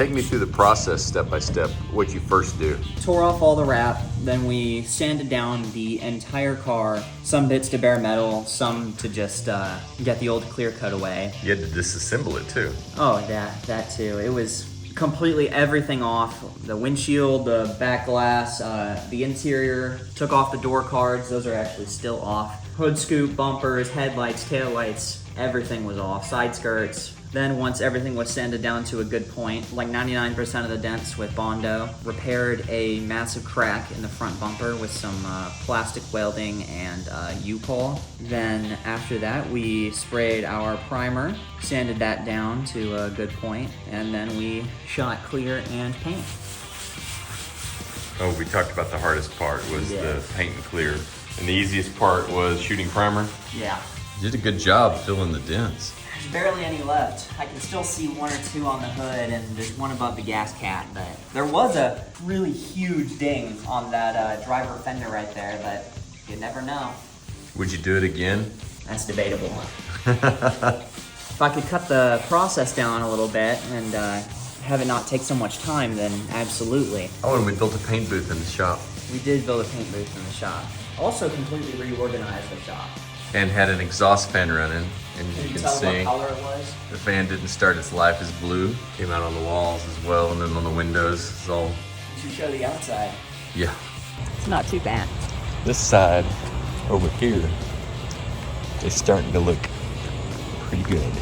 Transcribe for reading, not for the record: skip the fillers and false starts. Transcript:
Take me through the process step by step, what you first do. Tore off all the wrap, then we sanded down the entire car, some bits to bare metal, some to just get the old clear coat away. You had to disassemble it too. Oh yeah, that too. It was completely everything off. The windshield, the back glass, the interior, took off the door cards, those are actually still off. Hood scoop, bumpers, headlights, taillights, everything was off, side skirts. Then once everything was sanded down to a good point, like 99% of the dents with Bondo, repaired a massive crack in the front bumper with some plastic welding and U-Pol. Then after that, we sprayed our primer, sanded that down to a good point, and then we shot clear and paint. Oh, we talked about the hardest part was Yeah. the paint and clear. And the easiest part was shooting primer. Yeah. You did a good job filling the dents. There's barely any left. I can still see one or two on the hood, and there's one above the gas cap, but there was a really huge ding on that driver fender right there, but you never know. Would you do it again? That's debatable. If I could cut the process down a little bit and have it not take so much time, then absolutely. Oh, and we built a paint booth in the shop. We did build a paint booth in the shop. Also completely reorganized the shop. And had an exhaust fan running. And you Can you can tell see what color it was? the fan didn't start its life as blue. Came out on the walls as well, and then on the windows. It's all, You should show the outside. yeah. It's not too bad. This side over here is starting to look pretty good.